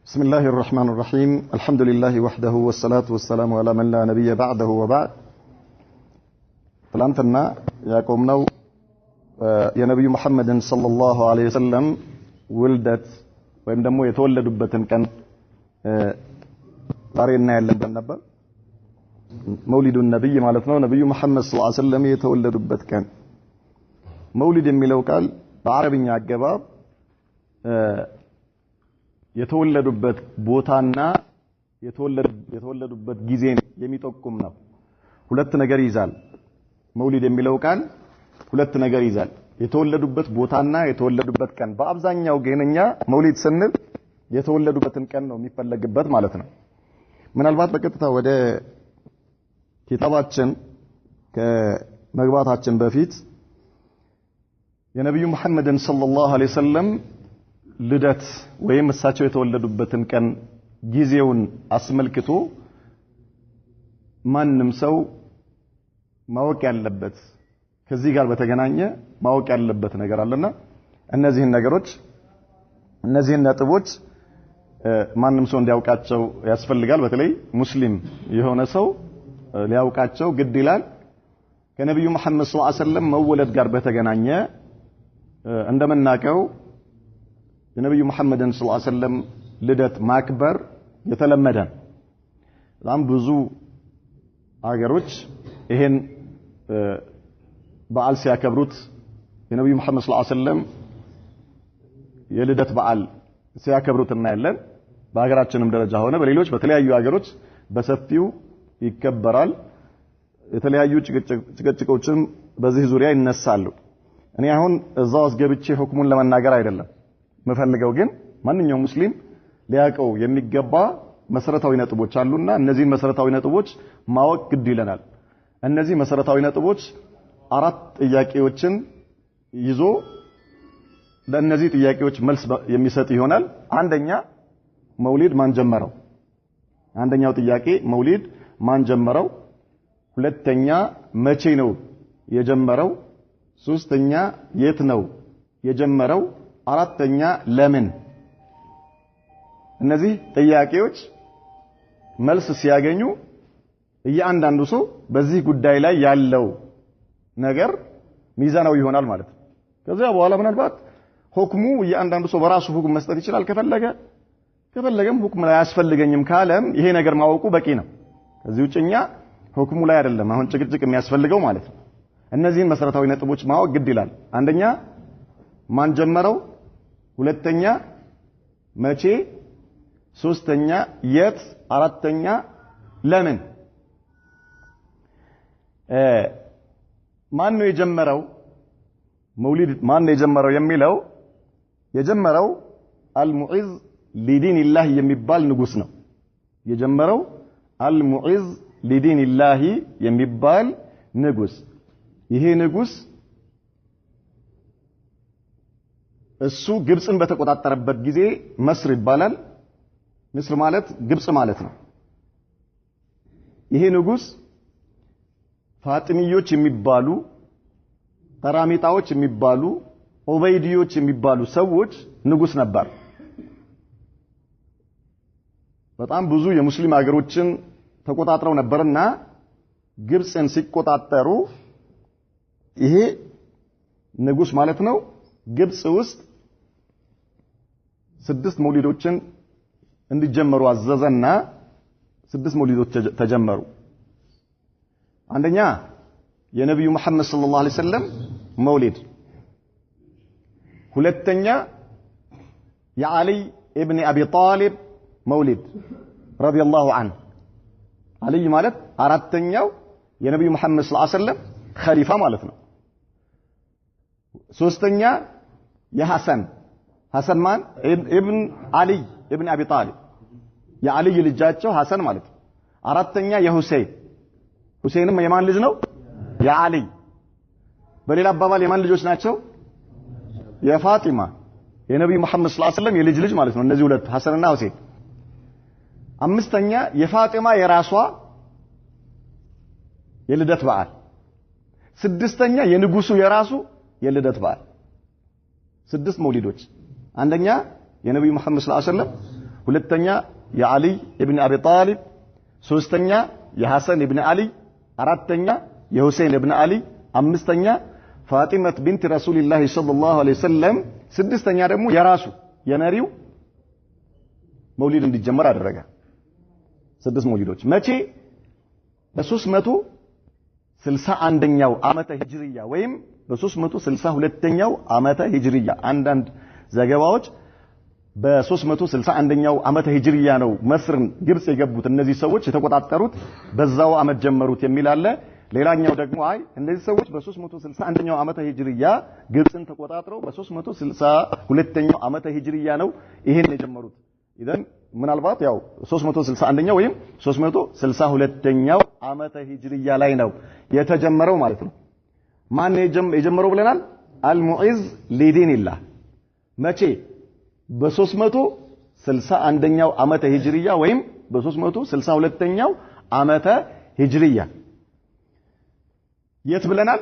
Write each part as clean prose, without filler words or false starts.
بسم الله الرحمن الرحيم الحمد لله وحده والصلاة والسلام على من لا نبي بعده وبعد ትላንትና ያቆምነው የነብዩ መሐመድን ሰለላሁ ዐለይሂ ወሰለም ውልደት ወይም ደግሞ የተወለዱበትን ቀን ዛሬ እናያለን ነበር። መውሊዱን ነብይ ማለት ነው። ነብዩ መሐመድ ሰለላሁ ዐለይሂ ወሰለም የተወለዱበት ቀን መውሊድ የሚለው ቃል በአረብኛ አገባብ የተወለዱበት ቦታና የተወለዱበት ጊዜን የሚጠቁም ነው። ሁለት ነገር ይዛል። መውሊድ የሚለው ቃል ሁለት ነገር ይዛል። የተወለዱበት ቦታና የተወለዱበት ቀን። በአብዛኛው ገነኛ መውሊድ ስንል የተወለዱበትን ቀን ነው የሚፈለግበት ማለት ነው። ምናልባት በቀጥታ ወደ ኪታባችን ከመግባታችን በፊት የነብዩ መሐመድን ሰለላሁ ዐለይሂ ወሰለም ልደት ወይም እሳቸው የተወለዱበትን ቀን ጊዜውን አስመልክቶ ማንም ሰው ማወቅ ያለበት ከዚህ ጋር በተገናኘ ማወቅ ያለበት ነገር አለና እነዚህን ነጥቦች ማንም ሰው እንዲያውቃቸው ያስፈልጋል። በተለይ ሙስሊም የሆነ ሰው ሊያውቃቸው ግድ ይላል። ከነብዩ መሐመድ ሰለላሁ ዐለይሂ ወሰለም መወለድ ጋር በተገናኘ እንደምናቀው የነብዩ መሐመድን ሰለላሁ ዐለይሂ ወሰለም ልደት ማክበር የተለመደ በጣም ብዙ አገሮች ይሄን በዓል ሲያከብሩት የነብዩ መሐመድ ሰለላሁ ዐለይሂ ወሰለም የልደት በዓል ሲያከብሩት እናያለን። በአገራችንም ደረጃ ሆነ በሌሎች በተለያዩ ሀገሮች በሰፊው ይከበራል። የተለያዩ ጭቅጭቆችም በዚህ ዙሪያ ይነሳሉ። እኔ አሁን እዛው አስገብቼ ሁክሙን ለመናገር አይደለም መፈልገው፣ ግን ማንኛውም ሙስሊም ሊያቀው የሚገባ መሰረታዊ ነጥቦች አሉና እነዚህ መሰረታዊ ነጥቦች ማወቅ ግድ ይለናል። እነዚህ መሰረታዊ ነጥቦች አራት ጥያቄዎችን ይዞ ለእነዚህ ጥያቄዎች መልስ የሚሰጥ ይሆናል። አንደኛ መውሊድ ማን ጀመረው? አንደኛው ጥያቄ መውሊድ ማን ጀመረው? ሁለተኛ መቼ ነው የጀመረው? ሶስተኛ የት ነው የጀመረው? አራተኛ ለምን? እነዚህ ጥያቄዎች መልስ ሲያገኙ እያንዳንዱ ሰው በዚህ ጉዳይ ላይ ያለው ነገር ሚዛናዊ ይሆናል ማለት ነው። ከዚያ በኋላ ምናልባት ሁክሙ እያንዳንዱ ሰው በራሱ ሁክም መስጠት ይችላል። ከፈለገም ሁክም ላይ አያስፈልገኝም ካለም ይሄ ነገር ማወቁ በቂ ነው። ከዚህ ውጭኛ ሁክሙ ላይ አይደለም አሁን ጭቅጭቅ የሚያስፈልገው ማለት ነው። እነዚህን መሰረታዊ ነጥቦች ማወቅ ግድ ይላል። አንደኛ ማን ጀመረው? ሁለተኛ መቼ? ሶስተኛ የት? አራተኛ ለምን? ማን ነው የጀመረው? መውሊድ ማን ነው የጀመረው የሚለው የጀመረው አልሙዒዝ ሊዲንላህ የሚባል ንጉስ ነው። የጀመረው አልሙዒዝ ሊዲንላህ የሚባል ንጉስ። ይሄ ንጉስ እሱ ግብጽን በተቆጣጠረበት ጊዜ መስር ይባላል። ምስር ማለት ግብጽ ማለት ነው። ይሄ ንጉስ ፋጢሚዮች የሚባሉ ተራሚጣዎች የሚባሉ ኡበይዲዮች የሚባሉ ሰዎች ንጉስ ነበር። በጣም ብዙ የሙስሊም ሀገሮችን ተቆጣጥረው ነበርና ግብጽን ሲቆጣጠሩ ይሄ ንጉስ ማለት ነው ግብጽ ውስጥ 6 መውሊዶችን እንዲጀመሩ አዘዘና 6 መውሊዶች ተጀመሩ። አንደኛ የነብዩ መሐመድ ሰለላሁ ዐለይሂ ወሰለም መውሊድ፣ ሁለተኛ የዓሊ ኢብኑ አቢ ጣሊብ መውሊድ ረዲየላሁ ዐንሁ ዓሊ ማለት አራተኛው የነብዩ መሐመድ ሰለላሁ ዐለይሂ ወሰለም ኸሊፋ ማለት ነው። ሶስተኛ የሐሰን ማን? ኢብን አሊ ኢብን አቢ ጣሊብ የዓሊ ልጃቸው ሐሰን ማለት ነው። አራተኛ ሁሴንም የማን ልጅ ነው? የዓሊ። በሌላ አባባል የማን ልጆች ናቸው? የፋጢማ የነብዩ መሐመድ ሰለላሁ ዐለይሂ ወሰለም የልጅ ልጅ ማለት ነው። እነዚህ ሁለት ሐሰንና ሁሴን። አምስተኛ የፋጢማ የራሷ የልደት በዓል። ስድስተኛ የንጉሱ የራሱ የልደት በዓል። 6 መውሊዶች። አንደኛ የነብዩ መሐመድ ሰለላሁ ዐለይሂ ወሰለም፣ ሁለተኛ የአሊ ኢብኑ አቢ ጣሊብ፣ ሶስተኛ የሐሰን ኢብኑ አሊ፣ አራተኛ የሁሴን ኢብኑ አሊ፣ አምስተኛ ፋጢማት ቢንት ረሱልላህ ሰለላሁ ዐለይሂ ወሰለም፣ ስድስተኛ ደግሞ የራሱ የመሪው መውሊድ እንዲጀመር አደረገ። 6 መውሊዶች መቼ? በ361ኛው ዓመተ ሂጅሪያ ወይም በ362ኛው ዓመተ ሂጅሪያ። አንዳንድ ዘገባዎች በ361ኛው ዓመተ ሂጅሪያ ነው መስርን ግብጽ የገቡት እነዚህ ሰዎች የተቆጣጠሩት በዛው ዓመት ጀመሩት የሚል አለ። ሌላኛው ደግሞ አይ እነዚህ ሰዎች በ361ኛው ዓመተ ሂጅሪያ ግብጽን ተቆጣጥረው በ362ኛው ዓመተ ሂጅሪያ ነው ይሄን የጀመሩት። ኢዘን ምናልባት ያው 361ኛው ወይም 362ኛው ዓመተ ሂጅሪያ ላይ ነው የተጀመረው ማለት ነው። ማን የጀመረው ብለናል? አልሙዒዝ ሊዲንላህ መቼ? በ361ኛው ዓመተ ሂጅሪያ ወይም በ362ኛው ዓመተ ሂጅሪያ። የት ብለናል?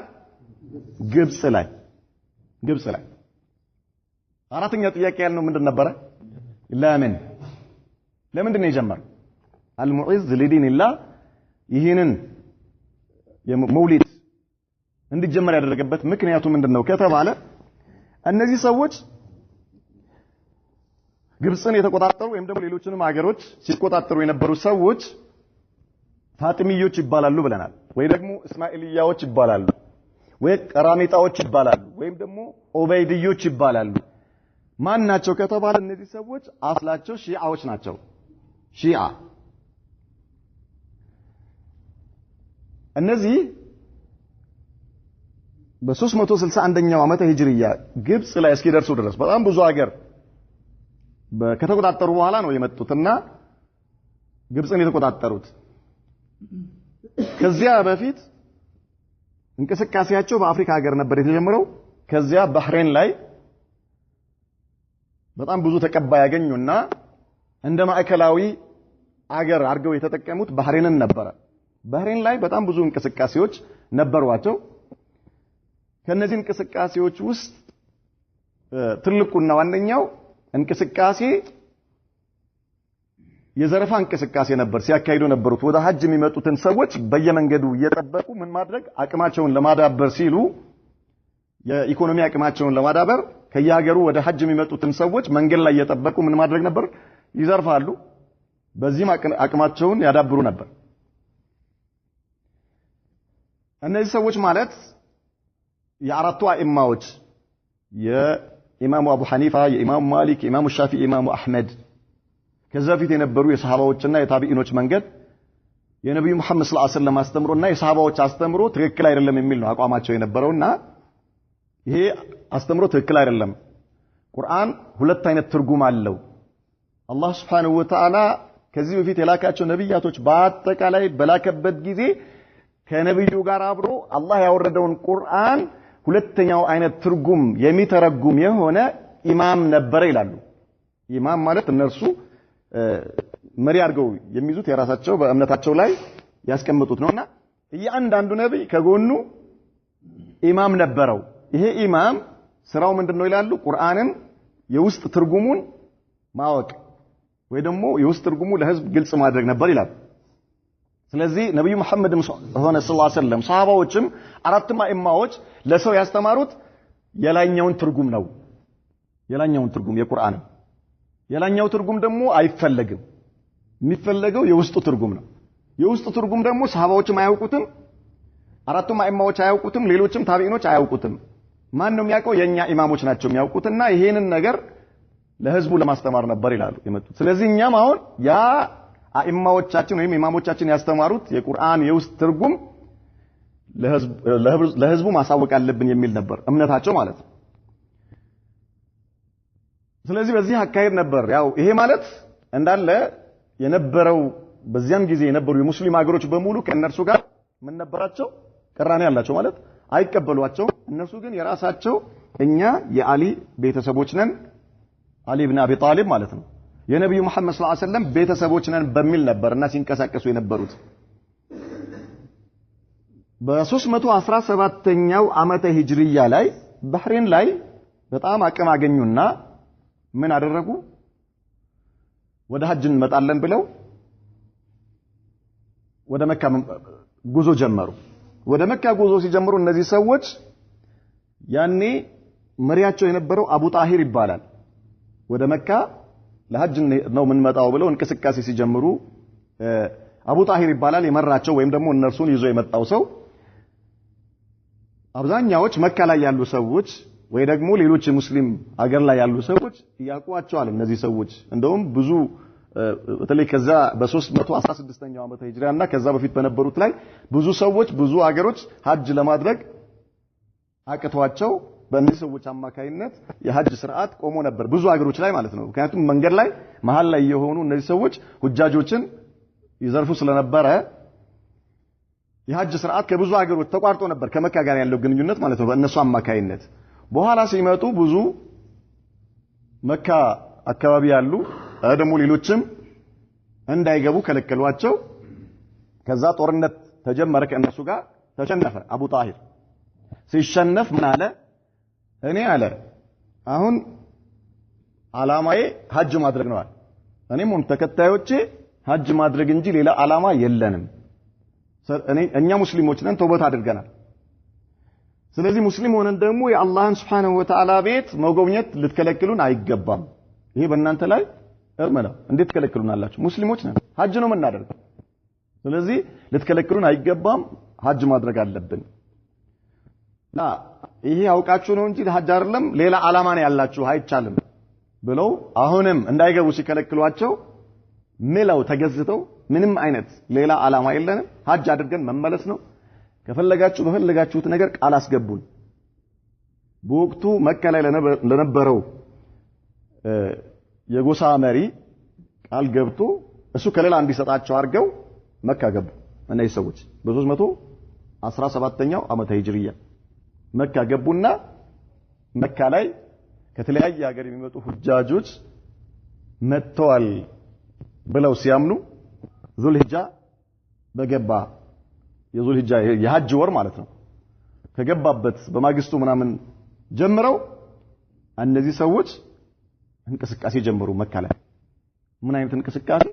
ግብጽ ላይ። አራተኛ ጥያቄ ያልነው ምንድን ነበረ? ለምንድን ነው የጀመረው? አልሙዒዝ ሊዲንላህ ይህንን መውሊድ እንዲጀመር ያደረገበት ምክንያቱ ምንድነው ከተባለ እነዚህ ሰዎች ግብጽን የተቆጣጠሩ ወይም ደግሞ ሌሎችንም ሀገሮች ሲቆጣጠሩ የነበሩ ሰዎች ፋጢሚዮች ይባላሉ ብለናል፣ ወይ ደግሞ እስማኤልያዎች ይባላሉ፣ ወይ ቀራሚጣዎች ይባላሉ፣ ወይም ደግሞ ኦበይድዮች ይባላሉ። ማን ናቸው ከተባለ እነዚህ ሰዎች አስላቸው ሺዓዎች ናቸው። ሺዓ እነዚህ በ361ኛው ዓመተ ሂጅሪያ ግብጽ ላይ እስኪደርሱ ድረስ በጣም ብዙ ሀገር ከተቆጣጠሩ በኋላ ነው የመጡትና ግብጽን የተቆጣጠሩት። ከዚያ በፊት እንቅስቃሴያቸው በአፍሪካ ሀገር ነበር የተጀመረው። ከዚያ ባህሬን ላይ በጣም ብዙ ተቀባይ ያገኙና እንደ ማዕከላዊ አገር አድርገው የተጠቀሙት ባህሬንን ነበረ። ባህሬን ላይ በጣም ብዙ እንቅስቃሴዎች ነበሯቸው። ከነዚህ እንቅስቃሴዎች ውስጥ ትልቁና ዋነኛው እንቅስቃሴ የዘረፋ እንቅስቃሴ ነበር ሲያካሂዱ ነበሩት። ወደ ሐጅ የሚመጡትን ሰዎች በየመንገዱ እየጠበቁ ምን ማድረግ አቅማቸውን ለማዳበር ሲሉ የኢኮኖሚ አቅማቸውን ለማዳበር ከየሀገሩ ወደ ሐጅ የሚመጡትን ሰዎች መንገድ ላይ እየጠበቁ ምን ማድረግ ነበር? ይዘርፋሉ። በዚህም አቅማቸውን ያዳብሩ ነበር። እነዚህ ሰዎች ማለት የአራቱ አኢማዎች የኢማሙ አቡ ሐኒፋ፣ የኢማሙ ማሊክ፣ የኢማሙ ሻፊዒ፣ የኢማሙ አህመድ ከዛ ፊት የነበሩ የሰሃባዎችና የታቢኢኖች መንገድ የነብዩ መሐመድ ሰለላሁ ዐለይሂ ወሰለም አስተምሮና የሰሃባዎች አስተምሮ ትክክል አይደለም የሚል ነው አቋማቸው የነበረውና ይሄ አስተምሮ ትክክል አይደለም። ቁርአን ሁለት አይነት ትርጉም አለው። አላህ Subhanahu Wa Ta'ala ከዚህ በፊት የላካቸው ነብያቶች በአጠቃላይ በላከበት ጊዜ ከነብዩ ጋር አብሮ አላህ ያወረደውን ቁርአን ሁለተኛው አይነት ትርጉም የሚተረጉም የሆነ ኢማም ነበረ ይላሉ። ኢማም ማለት እነርሱ መሪ አድርገው የሚይዙት የራሳቸው በእምነታቸው ላይ ያስቀምጡት ነውና እያንዳንዱ ነብይ ከጎኑ ኢማም ነበረው። ይሄ ኢማም ስራው ምንድነው ይላሉ? ቁርአንን የውስጥ ትርጉሙን ማወቅ ወይ ደግሞ የውስጥ ትርጉሙ ለህዝብ ግልጽ ማድረግ ነበር ይላሉ። ስለዚህ ነብዩ መሐመድ ሰለላሁ ዐለይሂ ወሰለም ሰሃባዎችም አራቱም አኢማዎች ለሰው ያስተማሩት የላኛውን ትርጉም ነው። የላኛውን ትርጉም የቁርአን የላኛው ትርጉም ደግሞ አይፈለግም። የሚፈለገው የውስጡ ትርጉም ነው። የውስጡ ትርጉም ደግሞ ሰሃባዎችም አያውቁትም፣ አራቱም አኢማዎች አያውቁትም፣ ሌሎችም ታቢኢኖች አያውቁትም። ማን ነው የሚያውቀው? የኛ ኢማሞች ናቸው የሚያውቁትና ይሄንን ነገር ለህዝቡ ለማስተማር ነበር ይላሉ የመጡት። ስለዚህ እኛም አሁን ያ አኢማዎቻችን ወይም ኢማሞቻችን ያስተማሩት የቁርአን የውስጥ ትርጉም ለህዝቡ ማሳወቅ አለብን የሚል ነበር እምነታቸው ማለት ነው። ስለዚህ በዚህ አካሄድ ነበር። ያው ይሄ ማለት እንዳለ የነበረው በዚያን ጊዜ የነበሩ የሙስሊም ሀገሮች በሙሉ ከእነርሱ ጋር ምን ነበራቸው? ቅራኔ ያላቸው ማለት አይቀበሏቸው። እነርሱ ግን የራሳቸው እኛ የአሊ ቤተሰቦች ነን፣ አሊ ኢብኑ አቢ ጣሊብ ማለት ነው የነብዩ መሐመድ ሰለላሁ ዐለይሂ ወሰለም ቤተሰቦች ነን በሚል ነበርና ሲንቀሳቀሱ የነበሩት። በ317ኛው ዓመተ ሂጅሪያ ላይ ባህሬን ላይ በጣም አቅም አገኙና ምን አደረጉ? ወደ ሐጅ እንመጣለን ብለው ወደ መካ ጉዞ ጀመሩ። ወደ መካ ጉዞ ሲጀምሩ እነዚህ ሰዎች ያኔ መሪያቸው የነበረው አቡ ጣሂር ይባላል። ወደ መካ ለሐጅ ነው የምንመጣው ብለው እንቅስቃሴ ሲጀምሩ አቡ ጣሂር ይባላል የመራቸው ወይም ደግሞ እነርሱን ይዞ የመጣው ሰው። አብዛኛዎች መካ ላይ ያሉ ሰዎች ወይ ደግሞ ሌሎች ሙስሊም አገር ላይ ያሉ ሰዎች ያውቋቸዋል እነዚህ ሰዎች። እንደውም ብዙ በተለይ ከዛ በ316ኛው ዓመተ ሂጅራና ከዛ በፊት በነበሩት ላይ ብዙ ሰዎች ብዙ አገሮች ሐጅ ለማድረግ አቅቷቸው በእነዚህ ሰዎች አማካይነት የሐጅ ስርዓት ቆሞ ነበር ብዙ አገሮች ላይ ማለት ነው። ምክንያቱም መንገድ ላይ መሃል ላይ የሆኑ እነዚህ ሰዎች ሁጃጆችን ይዘርፉ ስለነበረ የሐጅ ስርዓት ከብዙ አገሮች ተቋርጦ ነበር ከመካ ጋር ያለው ግንኙነት ማለት ነው በእነሱ አማካይነት። በኋላ ሲመጡ ብዙ መካ አካባቢ ያሉ ደግሞ ሌሎችም እንዳይገቡ ከለከሏቸው። ከዛ ጦርነት ተጀመረ ከእነሱ ጋር ተሸነፈ። አቡ ጣሂር ሲሸነፍ ምን አለ? እኔ አለ አሁን ዓላማዬ ሐጅ ማድረግ ነው አለ። እኔም ተከታዮቼ ሐጅ ማድረግ እንጂ ሌላ ዓላማ የለንም። እኛ ሙስሊሞች ነን፣ ተውበት አድርገናል። ስለዚህ ሙስሊም ሆነን ደግሞ የአላህን Subhanahu Wa Ta'ala ቤት መጎብኘት ልትከለክሉን አይገባም። ይሄ በእናንተ ላይ እርም ነው። እንዴት ትከለክሉናላችሁ? ሙስሊሞች ነን፣ ሐጅ ነው የምናደርገው። ስለዚህ ልትከለክሉን አይገባም፣ ሐጅ ማድረግ አለብን። ይሄ አውቃችሁ ነው እንጂ ሐጅ አይደለም ሌላ ዓላማ ነው ያላችሁ አይቻልም ብለው አሁንም እንዳይገቡ ሲከለክሏቸው ምለው ተገዝተው ምንም አይነት ሌላ ዓላማ የለንም ሐጅ አድርገን መመለስ ነው ከፈለጋችሁ በፈለጋችሁት ነገር ቃል አስገቡን። በወቅቱ መካ ላይ ለነበረው የጎሳ መሪ ቃል ገብቶ እሱ ከሌላ እንዲሰጣቸው አድርገው መካ ገቡ። እነዚህ ሰዎች በ317ኛው ዓመተ ሂጅሪያ መካ ገቡና መካ ላይ ከተለያየ ሀገር የሚመጡ ሁጃጆች መጥተዋል ብለው ሲያምኑ ዙልሂጃ በገባ የዙልሂጃ የሐጅ ወር ማለት ነው ከገባበት በማግስቱ ምናምን ጀምረው እነዚህ ሰዎች እንቅስቃሴ ጀመሩ መካ ላይ። ምን አይነት እንቅስቃሴ?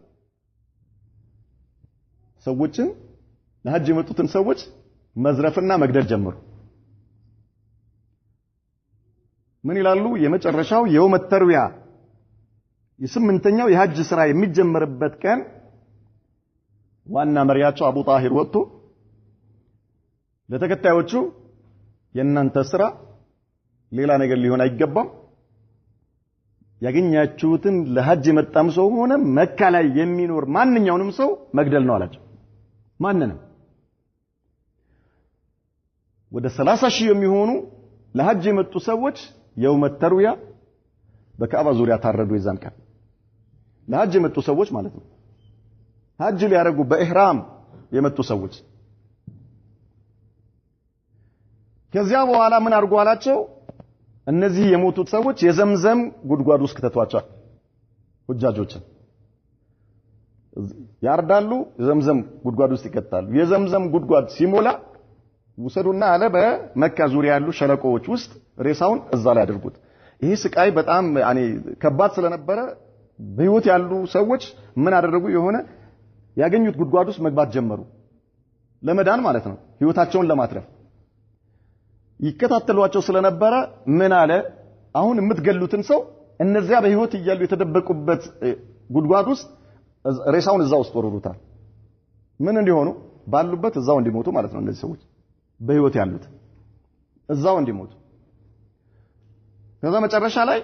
ሰዎችን ለሐጅ የመጡትን ሰዎች መዝረፍና መግደል ጀመሩ። ምን ይላሉ? የመጨረሻው የውመ ተርዊያ የስምንተኛው የሐጅ ስራ የሚጀመርበት ቀን ዋና መሪያቸው አቡ ጣሂር ወጥቶ ለተከታዮቹ የእናንተ ስራ ሌላ ነገር ሊሆን አይገባም፣ ያገኛችሁትን ለሐጅ የመጣም ሰው ሆነ መካ ላይ የሚኖር ማንኛውንም ሰው መግደል ነው አላቸው። ማንንም ወደ 30,000 የሚሆኑ ለሐጅ የመጡ ሰዎች የውመ ተርዊያ በካዕባ ዙሪያ ታረዱ። የዛን ቀን ለሐጅ የመጡ ሰዎች ማለት ነው። ሐጅ ሊያደርጉ በኢህራም የመጡ ሰዎች። ከዚያ በኋላ ምን አድርጉ አላቸው? እነዚህ የሞቱት ሰዎች የዘምዘም ጉድጓድ ውስጥ ከተቷቸው ሁጃጆችን ያርዳሉ፣ የዘምዘም ጉድጓድ ውስጥ ይከታሉ። የዘምዘም ጉድጓድ ሲሞላ ውሰዱና አለ በመካ ዙሪያ ያሉ ሸለቆዎች ውስጥ ሬሳውን እዛ ላይ አድርጉት። ይሄ ስቃይ በጣም ከባድ ስለነበረ በህይወት ያሉ ሰዎች ምን አደረጉ? የሆነ ያገኙት ጉድጓድ ውስጥ መግባት ጀመሩ፣ ለመዳን ማለት ነው፣ ህይወታቸውን ለማትረፍ። ይከታተሏቸው ስለነበረ ምን አለ? አሁን የምትገሉትን ሰው እነዚያ በህይወት እያሉ የተደበቁበት ጉድጓድ ውስጥ ሬሳውን እዛ ውስጥ ወረሩታል። ምን እንዲሆኑ? ባሉበት እዛው እንዲሞቱ ማለት ነው። እነዚህ ሰዎች በህይወት ያሉት እዛው እንዲሞቱ። ከዛ መጨረሻ ላይ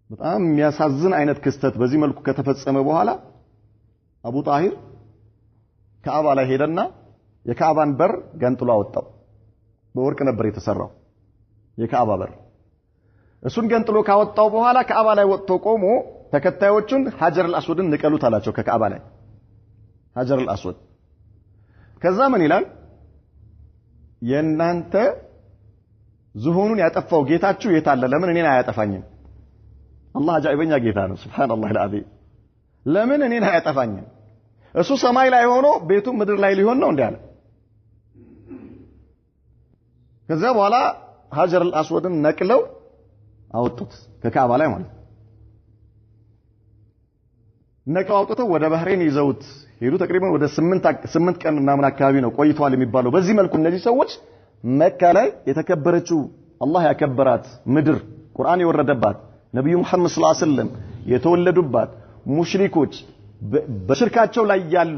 በጣም የሚያሳዝን አይነት ክስተት በዚህ መልኩ ከተፈጸመ በኋላ አቡ ጣሂር ካዕባ ላይ ሄደና የካዕባን በር ገንጥሎ አወጣው። በወርቅ ነበር የተሰራው የካዕባ በር። እሱን ገንጥሎ ካወጣው በኋላ ካዕባ ላይ ወጥቶ ቆሞ ተከታዮቹን ሐጀር አልአስወድን ንቀሉት አላቸው። ከካዕባ ላይ ሐጀር አልአስወድ። ከዛ ምን ይላል? የእናንተ ዝሆኑን ያጠፋው ጌታችሁ የት አለ? ለምን እኔን አያጠፋኝም? አላህ አጃኢበኛ ጌታ ነው። ሱብሃንአላህ አልዓዚም። ለምን እኔን አያጠፋኝም? እሱ ሰማይ ላይ ሆኖ ቤቱ ምድር ላይ ሊሆን ነው እንዴ አለ። ከዛ በኋላ ሐጀር አልአስወድን ነቅለው አወጡት ከካዕባ ላይ ማለት። ነቀው አውጥተው ወደ ባህሬን ይዘውት ሄዱ። ተቅሪበን ወደ 8 ቀን ምናምን አካባቢ ነው ቆይቷል የሚባለው። በዚህ መልኩ እነዚህ ሰዎች መካ ላይ የተከበረችው አላህ ያከበራት ምድር ቁርአን የወረደባት ነብዩ መሐመድ ሰለላሁ ዐለይሂ ወሰለም የተወለዱባት ሙሽሪኮች በሽርካቸው ላይ ያሉ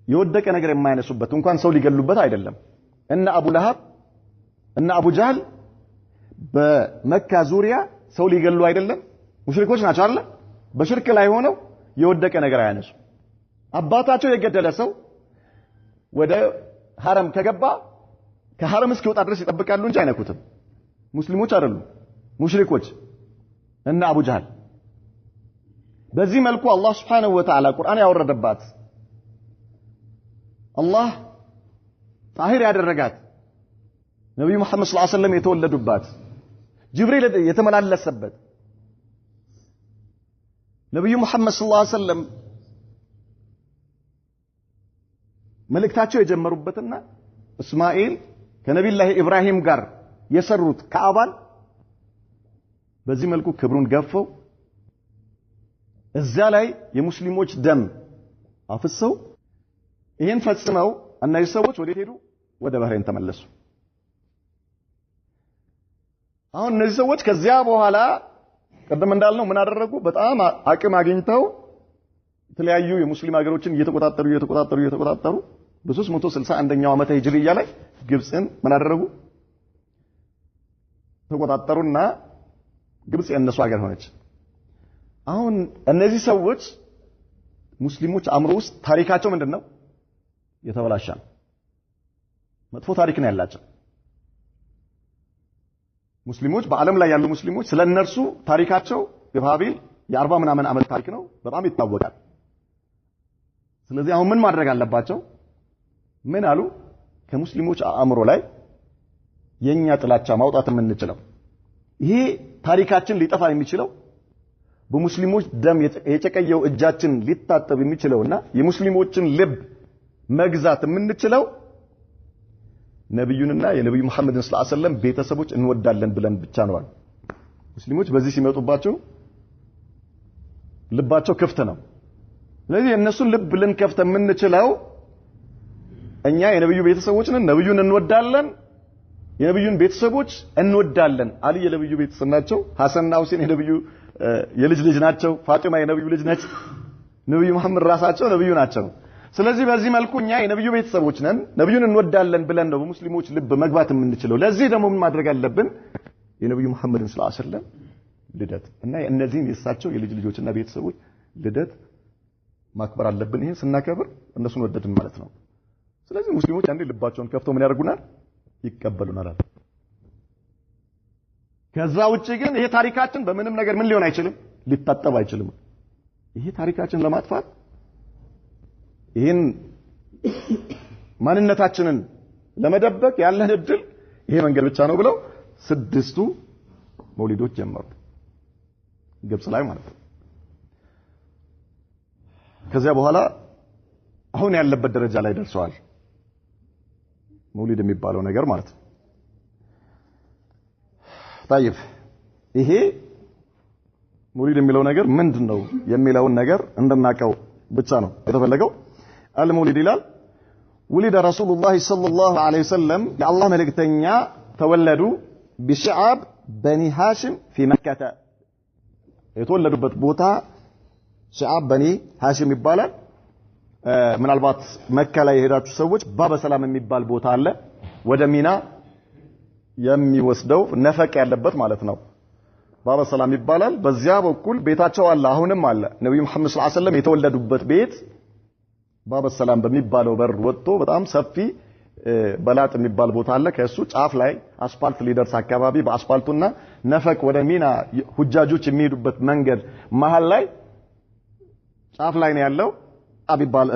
የወደቀ ነገር የማያነሱበት እንኳን ሰው ሊገሉበት አይደለም እና አቡ ለሃብ እና አቡ ጃህል በመካ ዙሪያ ሰው ሊገሉ አይደለም ሙሽሪኮች ናቸው አይደል በሽርክ ላይ ሆነው የወደቀ ነገር አያነሱ አባታቸው የገደለ ሰው ወደ ሐረም ከገባ ከሐረም እስኪወጣ ድረስ ይጠብቃሉ እንጂ አይነኩትም ሙስሊሞች አይደሉም ሙሽሪኮች እና አቡ ጃህል በዚህ መልኩ አላህ Subhanahu Wa Ta'ala ቁርአን ያወረደባት አላህ ጣሂር ያደረጋት ነብዩ መሐመድ ሰለላሁ ዐለይሂ ወሰለም የተወለዱባት ጅብሪል የተመላለሰበት ነብዩ መሐመድ ሰለላሁ ዐለይሂ ወሰለም መልእክታቸው የጀመሩበትና እስማኤል ከነብዩላህ ኢብራሂም ጋር የሰሩት ካዕባን በዚህ መልኩ ክብሩን ገፈው እዛ ላይ የሙስሊሞች ደም አፍሰው ይሄን ፈጽመው እነዚህ ሰዎች ወዴት ሄዱ ወደ ባህሬን ተመለሱ አሁን እነዚህ ሰዎች ከዚያ በኋላ ቀደም እንዳልነው ምን አደረጉ በጣም አቅም አግኝተው የተለያዩ የሙስሊም ሀገሮችን እየተቆጣጠሩ በ361ኛው ዓመተ ሂጅሪያ ላይ ግብጽን ምን አደረጉ ተቆጣጠሩና ግብጽ የነሱ ሀገር ሆነች አሁን እነዚህ ሰዎች ሙስሊሞች አእምሮ ውስጥ ታሪካቸው ምንድነው የተበላሸ ነው መጥፎ ታሪክ ነው ያላቸው ሙስሊሞች በአለም ላይ ያሉ ሙስሊሞች ስለነርሱ ታሪካቸው የባቢል የ40 ምናምን ዓመት ታሪክ ነው በጣም ይታወቃል ስለዚህ አሁን ምን ማድረግ አለባቸው ምን አሉ ከሙስሊሞች አእምሮ ላይ የኛ ጥላቻ ማውጣት የምንችለው ይሄ ታሪካችን ሊጠፋ የሚችለው በሙስሊሞች ደም የጨቀየው እጃችን ሊታጠብ የሚችለውና የሙስሊሞችን ልብ መግዛት የምንችለው ነብዩንና የነብዩ መሐመድን ሰለላሁ ዐለይሂ ወሰለም ቤተሰቦች እንወዳለን ብለን ብቻ ነው አሉ ሙስሊሞች በዚህ ሲመጡባቸው ልባቸው ክፍት ነው ስለዚህ እነሱን ልብ ልንከፍት የምንችለው እኛ የነብዩ ቤተሰቦች ነን ነብዩን እንወዳለን የነብዩን ቤተሰቦች እንወዳለን አሊ የነብዩ ቤተሰብ ናቸው ሐሰንና ሁሴን የነብዩ የልጅ ልጅ ናቸው ፋጢማ የነብዩ ልጅ ነች ነብዩ መሐመድ ራሳቸው ነብዩ ናቸው ስለዚህ በዚህ መልኩ እኛ የነብዩ ቤተሰቦች ነን ነብዩን እንወዳለን ብለን ነው በሙስሊሞች ልብ መግባት የምንችለው ለዚህ ደግሞ ምን ማድረግ አለብን የነብዩ መሐመድን ሰለላሁ ዐለይሂ ወሰለም ልደት እና እነዚህን የሳቸው የልጅ ልጆችና ቤተሰቦች ልደት ማክበር አለብን ይሄን ስናከብር እነሱን ወደድን ማለት ነው ስለዚህ ሙስሊሞች አንዴ ልባቸውን ከፍተው ምን ያደርጉናል ይቀበሉናል ከዛ ውጪ ግን ይሄ ታሪካችን በምንም ነገር ምን ሊሆን አይችልም ሊታጠብ አይችልም ይሄ ታሪካችን ለማጥፋት ይሄን ማንነታችንን ለመደበቅ ያለን እድል ይሄ መንገድ ብቻ ነው ብለው 6 መውሊዶች ጀመሩ ግብጽ ላይ ማለት ነው ከዚያ በኋላ አሁን ያለበት ደረጃ ላይ ደርሰዋል መውሊድ የሚባለው ነገር ማለት ነው طيب ይሄ መውሊድ የሚለው ነገር ምንድነው የሚለውን ነገር እንድናቀው ብቻ ነው የተፈለገው المولد ይላል ولد رسول الله صلى الله عليه وسلم الله መልእክተኛ ተወለዱ بشعب بني هاشم في مكة የተወለዱበት ቦታ شعب بني هاشم ይባላል ምናልባት መካ ላይ የሄዳችሁ ሰዎች ባበ ሰላም የሚባል ቦታ አለ ወደ ሚና የሚወስደው ነፈቅ ያለበት ማለት ነው ባበ ሰላም ይባላል በዚያ በኩል ቤታቸው አለ አሁንም አለ ነብዩ መሐመድ ሰለላሁ ዐለይሂ ወሰለም የተወለዱበት ቤት ባበ ሰላም በሚባለው በር ወጥቶ በጣም ሰፊ በላጥ የሚባል ቦታ አለ ከሱ ጫፍ ላይ አስፋልት ሊደርስ አካባቢ በአስፋልቱና ነፈቅ ወደ ሚና ሁጃጆች የሚሄዱበት መንገድ መሃል ላይ ጫፍ ላይ ነው ያለው አቢባል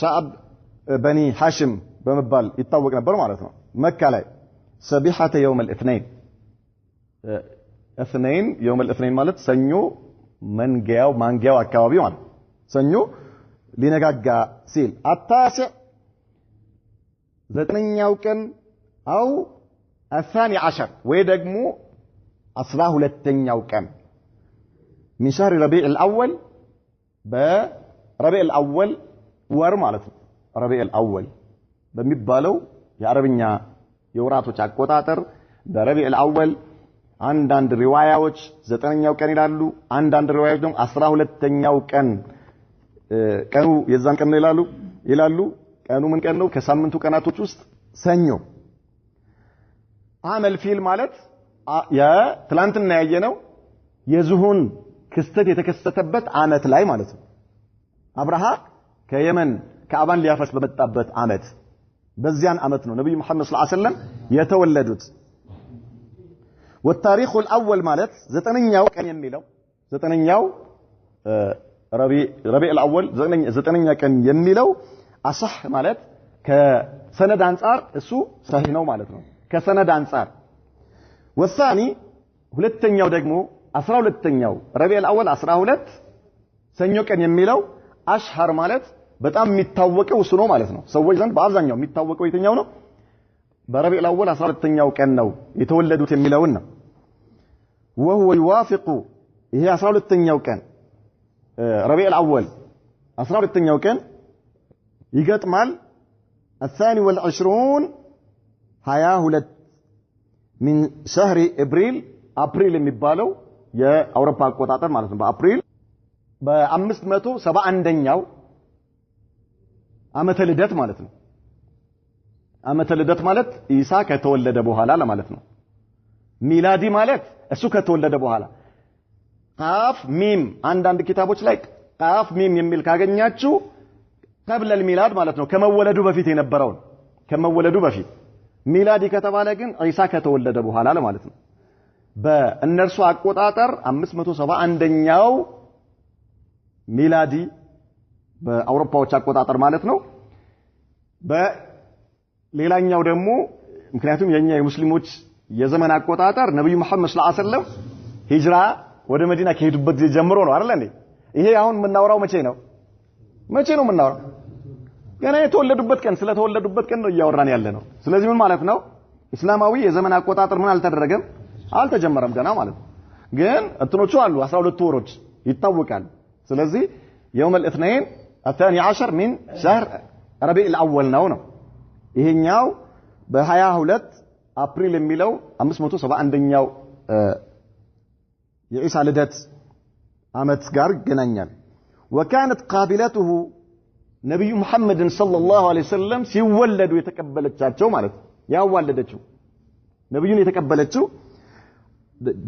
ሻዕብ በኒ ሐሽም በመባል ይታወቅ ነበር ማለት ነው መካ ላይ ሰቢሐተ يوم الاثنين اثنين يوم الاثنين ማለት ሰኞ ማንጊያው አካባቢ ማለት ሰኞ ሊነጋጋ ሲል التاسع ዘጠነኛው ቀን አው الثاني عشر ወይ ደግሞ 12ኛው ቀን من شهر ربيع الأول بربيع الأول ወር ማለት ነው ربيع الأول በሚባለው የአረብኛ የወራቶች አቆጣጠር በረቢዕ الأول አንዳንድ ሪዋያዎች 9ኛው ቀን ይላሉ አንዳንድ ሪዋያዎች ደግሞ 12ኛው ቀን ቀኑ የዛን ቀን ይላሉ ቀኑ ምን ቀን ነው ከሳምንቱ ቀናቶች ውስጥ ሰኞ አመል ፊል ማለት የትላንትና ያየነው የዝሁን ክስተት የተከሰተበት አመት ላይ ማለት ነው አብርሃ ከየመን ከአባን ሊያፈስ በመጣበት አመት በዚያን አመት ነው ነብዩ መሐመድ ሰለላሁ ዐለይሂ ወሰለም የተወለዱት والتاريخ الأول ማለት ዘጠነኛው ቀን የሚለው ዘጠነኛው ረቢዕ الأول ዘጠነኛ ቀን የሚለው አصح ማለት ከሰነድ አንፃር እሱ ሰሂህ ነው ማለት ነው ከሰነድ አንፃር والثاني ሁለተኛው ደግሞ 12ኛው ረቢዕ الأول 12 ሰኞ ቀን የሚለው አሽሃር ማለት በጣም የሚታወቀው እሱ ነው ማለት ነው ሰዎች ዘንድ በአብዛኛው የሚታወቀው የትኛው ነው بربيع الأول 12ኛው ቀን ነው የተወለዱት የሚለውን ነው وهو يوافق ይሄ 12ኛው ቀን ربيع الأول 12ኛው ቀን ይገጥማል الثاني والعشرون 22 من شهر أبريل የሚባለው የአውሮፓ አቆጣጠር ማለት ነው በአፕሪል በ571ኛው ዓመተ ልደት ማለት ነው ዓመተ ልደት ማለት ኢሳ ከተወለደ በኋላ ለማለት ነው ሚላዲ ማለት እሱ ከተወለደ በኋላ ቃፍ ሚም አንዳንድ ኪታቦች ላይ ቃፍ ሚም የሚል ካገኛችሁ قبل الميلاد ማለት ነው ከመወለዱ በፊት የነበረው ከመወለዱ በፊት ሚላዲ ከተባለ ግን ኢሳ ከተወለደ በኋላ ለማለት ነው በእነርሱ አቆጣጠር 571ኛው ሚላዲ በአውሮፓዎች አቆጣጠር ማለት ነው በሌላኛው ደግሞ ምክንያቱም የኛ የሙስሊሞች የዘመን አቆጣጠር ነብዩ መሐመድ ሰለላሁ ዐለይሂ ወሰለም ሂጅራ ወደ መዲና ከሄዱበት ጀምሮ ነው አይደል እንዴ ይሄ አሁን የምናወራው መቼ ነው የምናወራው ገና የተወለዱበት ቀን ስለተወለዱበት ቀን ነው እያወራን ያለ ነው ስለዚህ ምን ማለት ነው እስላማዊ የዘመን አቆጣጠር ምን አልተደረገም አልተጀመረም ገና ማለት ነው ግን እንትኖቹ አሉ 12 ወሮች ይታወቃል ስለዚህ يوم الاثنين الثاني عشر من شهر ربيع الأول ነው ይሄኛው በ22 አፕሪል የሚለው 571ኛው የኢሳ ልደት አመት ጋር ገናኛል وكانت قابلته ነብዩ መሐመድን ሰለላሁ ዐለይሂ ወሰለም ሲወለዱ የተቀበለቻቸው ማለት ያዋለደችው ነብዩን የተቀበለችው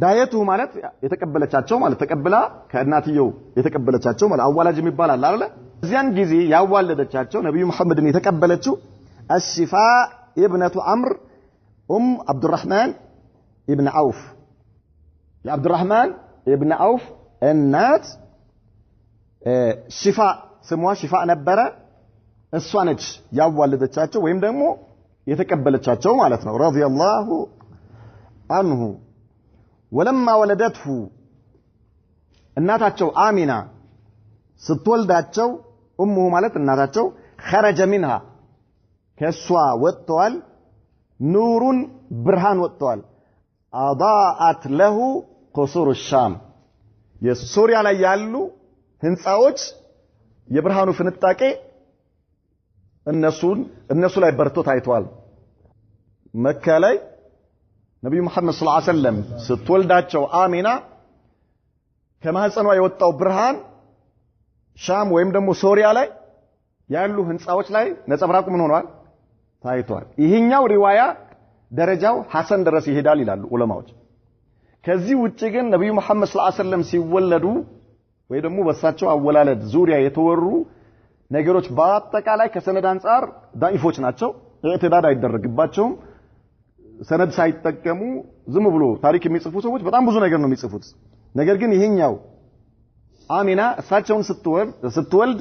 ዳየቱ ማለት የተቀበለቻቸው ማለት ተቀብላ ከእናትየው የተቀበለቻቸው ማለት አዋላጅ የሚባል አለ አይደል እዚያን ጊዜ ያዋለደቻቸው ነብዩ መሐመድን የተቀበለችው አሽፋ ኢብነቱ አምር عبد الرحمن ابن عوف يا عبد الرحمن ابن عوف النات شفاء ስሟ ሽፋ ነበረ እሷ ነች ያዋለደቻቸው ወይም ደግሞ የተቀበለቻቸው ማለት ነው رضي الله عنه ولما ولدته እናታቸው አሚና ስትወልዳቸው ኡሙ ማለት እናታቸው خرج منها ከሷ ወጥቷል ኑሩን ብርሃን ወጥቷል አضاءت له قصور الشام የሶሪያ ላይ ያሉ ህንጻዎች የብርሃኑ ፍንጣቄ እነሱ ላይ በርቶ ታይቷል መካ ላይ ነብዩ መሐመድ ሰለላሁ ዐለይሂ ወሰለም ስትወልዳቸው አሚና ከማህፀኗ የወጣው ብርሃን ሻም ወይም ደግሞ ሶሪያ ላይ ያሉ ህንጻዎች ላይ ነጸብራቁ ምን ሆኗል ታይቷል ይሄኛው ሪዋያ ደረጃው ሐሰን ድረስ ይሄዳል ይላሉ ዑለማዎች ከዚህ ውጪ ግን ነብዩ መሐመድ ሰለላሁ ዐለይሂ ወሰለም ሲወለዱ ወይ ደግሞ በሳቸው አወላለድ ዙሪያ የተወሩ ነገሮች በአጠቃላይ ከሰነድ አንፃር ዳኢፎች ናቸው ኢዕቲዳድ አይደረግባቸውም ሰነድ ሳይጠቀሙ ዝም ብሎ ታሪክ የሚጽፉ ሰዎች በጣም ብዙ ነገር ነው የሚጽፉት ነገር ግን ይሄኛው አሚና እሳቸውን ስትወልድ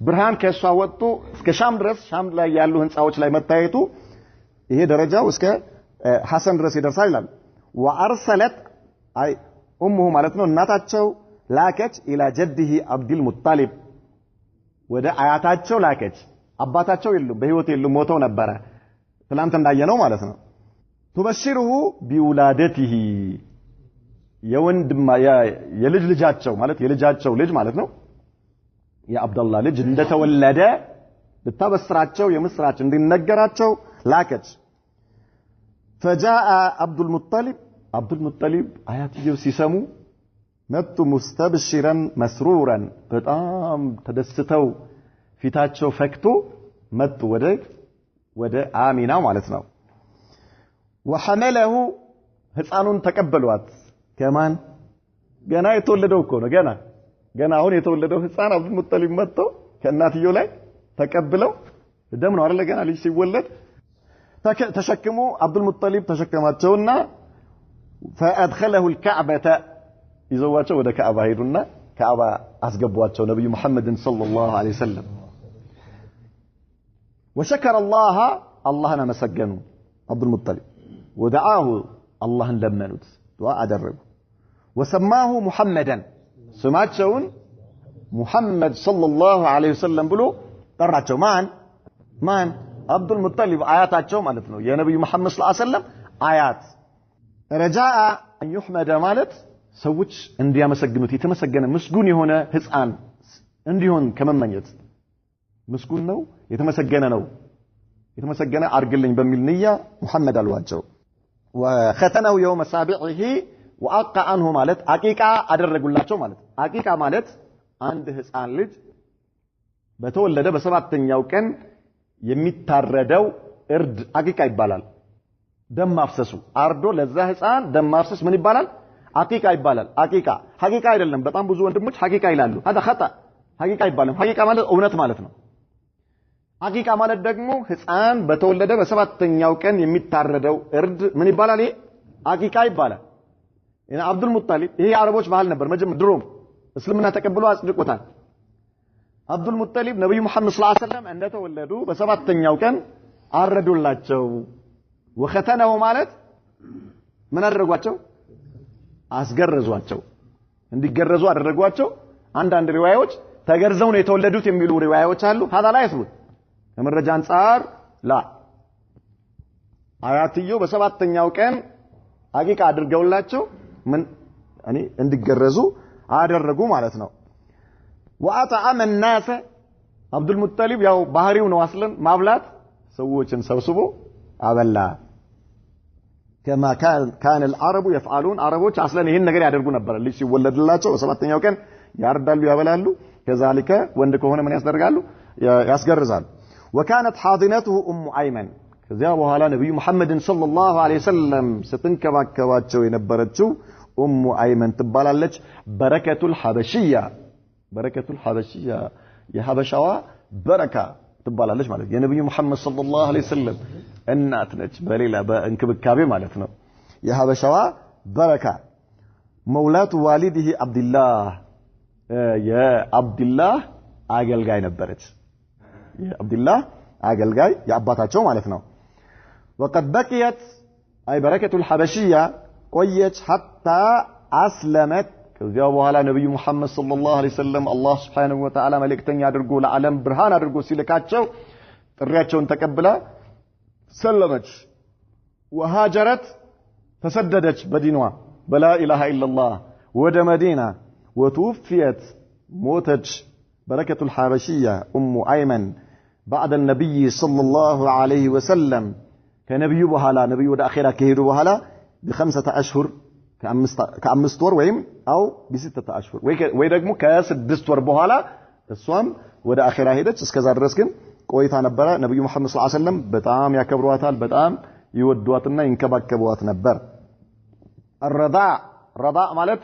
ብርሃን ከሷ ወጥቶ እስከ ሻም ድረስ ሻም ላይ ያሉ ህንጻዎች ላይ መታየቱ ይሄ ደረጃው እስከ ሐሰን ድረስ ይደርሳል ይላል ወአርሰለት አይ ኡሙሁ ማለት ነው እናታቸው ላከች ኢላ ጀዲሂ አብዱል ሙጣሊብ ወደ አያታቸው ላከች አባታቸው የሉም በህይወት የሉም ሞተው ነበር ትላንት እንዳየነው ማለት ነው تبشره بولادته የወንድማ የልጅ ልጃቸው ማለት የልጃቸው ልጅ ማለት ነው የአብደላህ ልጅ እንደተወለደ ልታበስራቸው የምስራች እንዲነገራቸው ላከች فجاء عبد المطلب አያትየው ሲሰሙ መጡ ሙስተብሽራን መስሩራን በጣም ተደስተው ፊታቸው ፈክቶ መጡ ወደ አሚና ማለት ነው وحمله ህፃኑን ተቀበሏት ከማን ገና የተወለደው እኮ ነው ገና አሁን የተወለደው ህፃን አብዱል ሙጠሊብ መጥቶ ከእናትየው ላይ ተቀብለው ደም ነው አይደል ገና ልጅ ሲወለድ ተሸክሙ አብዱል ሙጠሊብ ተሸከማቸውና فادخله الكعبه ይዘዋቸው ወደ ካዕባ ሄዱና ካዕባ አስገቧቸው ነብዩ መሐመድን ሰለላሁ ዐለይሂ ወሰለም وشكر الله መስገኑ አብዱል ሙጠሊብ ودعاه الله ለመኑት ዱዓ አደረጉ وسماه محمدا ስማቸውን ሙሐመድ ሰለላሁ ዐለይሂ ወሰለም ብሎ ጠራቸው ማን አብዱል ሙጠሊብ አያታቸው ማለት ነው የነብዩ መሐመድ ሰለላሁ ዐለይሂ ወሰለም አያት ረጃአ ان يحمد ማለት ሰዎች እንዲያመሰግኑት የተመሰገነ ምስጉን የሆነ ህፃን እንዲሆን ከመመኘት ምስጉን ነው የተመሰገነ አርግልኝ በሚል ንያ ሙሐመድ አልዋቸው وختنه يوم سابعه وأقى عنه ማለት አቂቃ አደረጉላቸው ማለት አቂቃ ማለት አንድ ህፃን ልጅ በተወለደ በሰባተኛው ቀን የሚታረደው እርድ አቂቃ ይባላል ደም ማፍሰሱ አርዶ ለዛ ህፃን ደም ማፍሰስ ምን ይባላል አቂቃ ይባላል አቂቃ ሐቂቃ አይደለም በጣም ብዙ ወንድሞች ሐቂቃ ይላሉ هذا خطأ ሐቂቃ ይባላል ሐቂቃ ማለት እውነት ማለት ነው አቂቃ ማለት ደግሞ ህፃን በተወለደ በሰባተኛው ቀን የሚታረደው እርድ ምን ይባላል ይሄ አቂቃ ይባላል እና አብዱል ሙጠሊብ ይሄ አረቦች ባህል ነበር መጀመሪያ ድሮም እስልምና ተቀብሎ አጽድቆታል አብዱል ሙጠሊብ ነብዩ መሐመድ ሰለላሁ ዐለይሂ ወሰለም እንደተወለዱ በሰባተኛው ቀን አረዱላቸው ወختنه ማለት ምን አደረጓቸው አስገረዟቸው እንዲገረዙ አደረጓቸው አንዳንድ ሪዋያዎች ተገርዘው ነው የተወለዱት የሚሉ ሪዋያዎች አሉ هذا لا يثبت ከመረጃ አንፃር ላ አያትየው በሰባተኛው ቀን አቂቃ አድርገውላቸው ምን እንዲገረዙ አደረጉ ማለት ነው وأطعم الناس አብዱል ሙጠሊብ ያው ባህሪው ነው አስለን ማብላት ሰዎችን ሰብስቦ አበላ كما كان العرب يفعلون عربوች አስለን ይሄን ነገር ያደርጉ ነበር ልጅ ሲወለድላቸው በሰባተኛው ቀን ያርዳሉ ያበላሉ ከዛልከ ወንድ ከሆነ ምን ያስደርጋሉ ያስገርዛሉ وكانت حاضنته አይመን ከዚያ በኋላ ነብዩ መሐመድን ሰለላሁ ዐለይሂ ወሰለም ስትንከባከባቸው የነበረችው አይመን ትባላለች በረከቱል ሐበሽያ የሐበሻዋ በረካ ትባላለች ማለት የነብዩ መሐመድ ሰለላሁ ዐለይሂ ወሰለም እናት ነች በሌላ በእንክብካቤ ማለት ነው የሐበሻዋ በረካ መውላቱ ዋሊዲሂ አብዱላህ የአብዱላህ አገልጋይ ነበረች የአብዱላህ አገልጋይ የአባታቸው ማለት ነው وقد بقيت اي بركه الحبشيه ቆየች حتى اسلمت ከዚያው በኋላ ነብዩ መሐመድ ሰለላሁ ዐለይሂ ወሰለም አላህ Subhanahu Wa Ta'ala መልእክተኛ አድርጎ ለዓለም ብርሃን አድርጎ ሲልካቸው ጥሪያቸውን ተቀብላ ሰለመች وهاجرت ተሰደደች በዲኗ በላ ኢላሃ ኢላላህ ወደ መዲና وتوفيت موتت بركة الحبشية أيمن بعد النبي صلى الله عليه وسلم كنبي بهلا نبي ود أخيرا كهيدو بهلا ب5 أشهر كأمست ور ويم أو ب6 أشهر ويدقمو ك6 ور بهلا الصوم ود أخيرا هيدت اسكذا الرسكن ቆይታ ነበረ ነብዩ መሐመድ ሰለላሁ ዐለይሂ ወሰለም በጣም ያከብሯታል በጣም ይወዷትና ይንከባከቧት ነበር الرضاع ማለት